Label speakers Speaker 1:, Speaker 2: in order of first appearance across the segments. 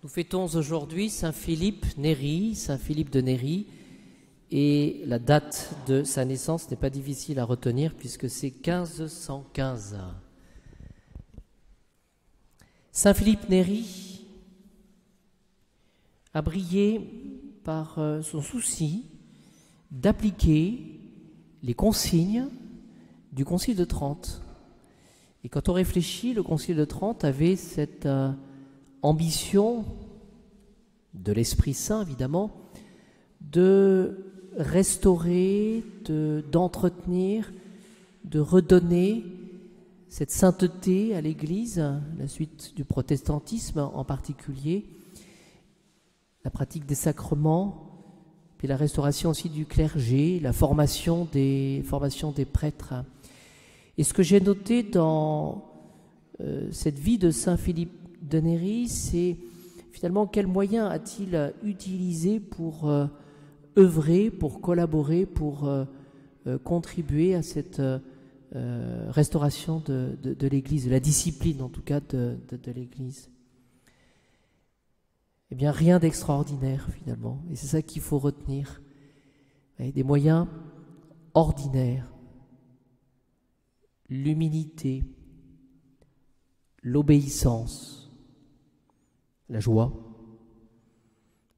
Speaker 1: Nous fêtons aujourd'hui Saint Philippe Néri, Saint Philippe de Néri, et la date de sa naissance n'est pas difficile à retenir puisque c'est 1515. Saint Philippe Néri a brillé par son souci d'appliquer les consignes du Concile de Trente. Et quand on réfléchit, le Concile de Trente avait cette ambition de l'Esprit Saint, évidemment, de restaurer, d'entretenir, de redonner cette sainteté à l'Église, la suite du protestantisme en particulier, la pratique des sacrements, puis la restauration aussi du clergé, la formation des prêtres. Et ce que j'ai noté dans cette vie de Saint Philippe de Néri, c'est finalement quels moyens a-t-il utilisé pour œuvrer, pour collaborer, pour contribuer à cette restauration de l'Église, de la discipline en tout cas de l'Église. Eh bien, rien d'extraordinaire finalement, et c'est ça qu'il faut retenir. Des moyens ordinaires, l'humilité, l'obéissance, la joie,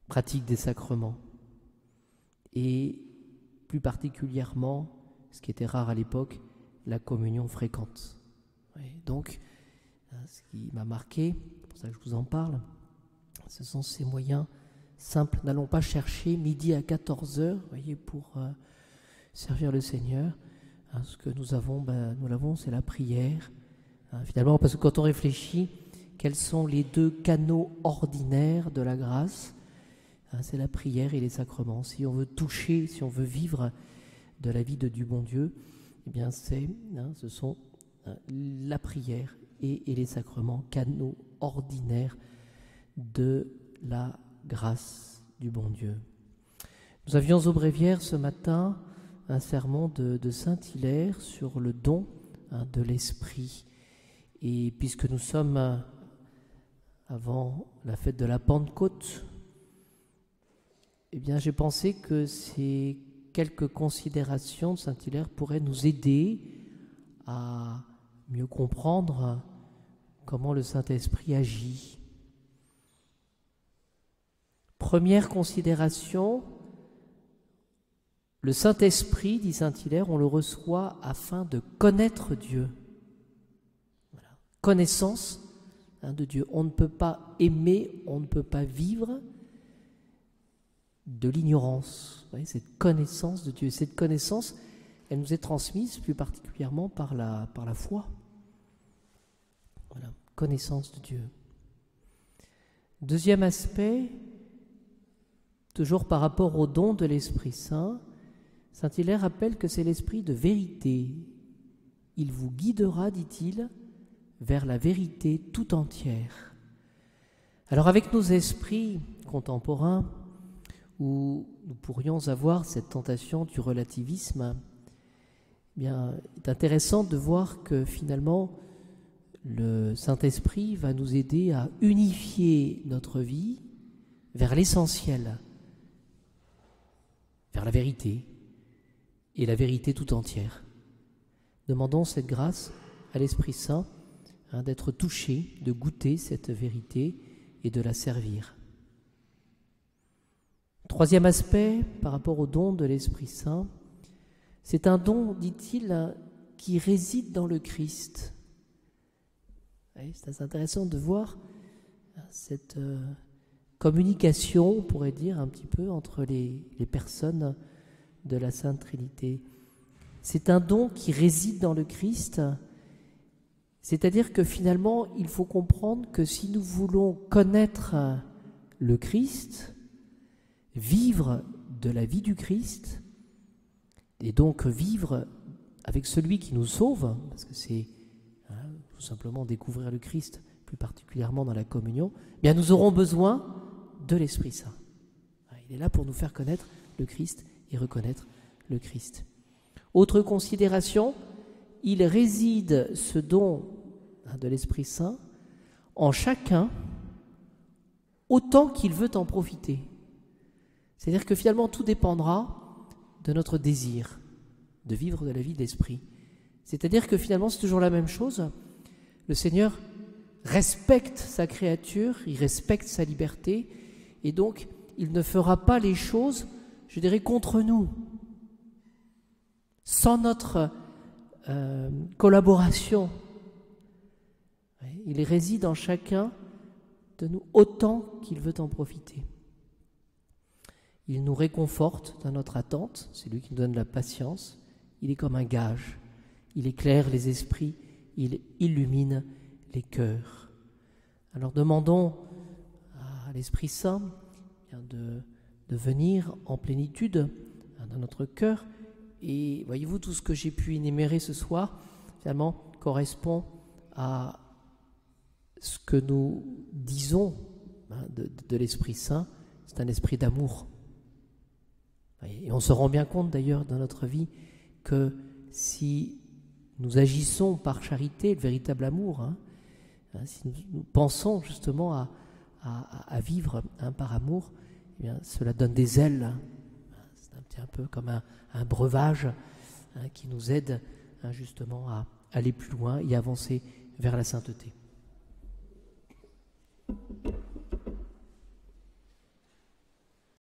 Speaker 1: pratique des sacrements, et plus particulièrement, ce qui était rare à l'époque, la communion fréquente. Donc, ce qui m'a marqué, c'est pour ça que je vous en parle, ce sont ces moyens simples. N'allons pas chercher midi à 14h, pour servir le Seigneur. Ce que nous avons, nous l'avons, c'est la prière. Finalement, parce que quand on réfléchit, quels sont les deux canaux ordinaires de la grâce ? C'est la prière et les sacrements. Si on veut toucher, si on veut vivre de la vie du bon Dieu, eh bien ce sont la prière et les sacrements, canaux ordinaires de la grâce du bon Dieu. Nous avions au bréviaire ce matin un sermon de Saint Hilaire sur le don de l'Esprit. Et puisque nous sommes avant la fête de la Pentecôte, eh bien j'ai pensé que ces quelques considérations de Saint Hilaire pourraient nous aider à mieux comprendre comment le Saint-Esprit agit. Première considération, le Saint-Esprit, dit Saint Hilaire, on le reçoit afin de connaître Dieu. Voilà. Connaissance de Dieu. On ne peut pas aimer, on ne peut pas vivre de l'ignorance. Vous voyez, cette connaissance de Dieu. Cette connaissance, elle nous est transmise plus particulièrement par la foi. Voilà, connaissance de Dieu. Deuxième aspect, toujours par rapport au don de l'Esprit Saint, Saint Hilaire rappelle que c'est l'Esprit de vérité. Il vous guidera, dit-il, vers la vérité tout entière. Alors avec nos esprits contemporains, où nous pourrions avoir cette tentation du relativisme, eh bien, il est intéressant de voir que finalement, le Saint-Esprit va nous aider à unifier notre vie vers l'essentiel, vers la vérité, et la vérité tout entière. Demandons cette grâce à l'Esprit Saint, d'être touché, de goûter cette vérité et de la servir. Troisième aspect, par rapport au don de l'Esprit Saint, c'est un don, dit-il, qui réside dans le Christ. C'est assez intéressant de voir cette communication, on pourrait dire, un petit peu entre les personnes de la Sainte Trinité. C'est un don qui réside dans le Christ, c'est-à-dire que finalement, il faut comprendre que si nous voulons connaître le Christ, vivre de la vie du Christ, et donc vivre avec celui qui nous sauve, parce que c'est tout simplement découvrir le Christ, plus particulièrement dans la communion, eh bien nous aurons besoin de l'Esprit Saint. Il est là pour nous faire connaître le Christ et reconnaître le Christ. Autre considération, il réside ce don de l'Esprit Saint en chacun autant qu'il veut en profiter. C'est-à-dire que finalement tout dépendra de notre désir de vivre de la vie de l'esprit. C'est-à-dire que finalement c'est toujours la même chose. Le Seigneur respecte sa créature, il respecte sa liberté, et donc il ne fera pas les choses, je dirais, contre nous. Sans notre collaboration. Il réside en chacun de nous autant qu'il veut en profiter. Il nous réconforte dans notre attente, c'est lui qui nous donne la patience. Il est comme un gage, il éclaire les esprits, il illumine les cœurs. Alors demandons à l'Esprit Saint de venir en plénitude dans notre cœur. Et voyez-vous, tout ce que j'ai pu énumérer ce soir, finalement, correspond à ce que nous disons de l'Esprit Saint. C'est un esprit d'amour. Et on se rend bien compte d'ailleurs dans notre vie que si nous agissons par charité, le véritable amour, si nous pensons justement à vivre par amour, eh bien, cela donne des ailes. C'est un petit peu comme un breuvage qui nous aide justement à aller plus loin et avancer vers la sainteté.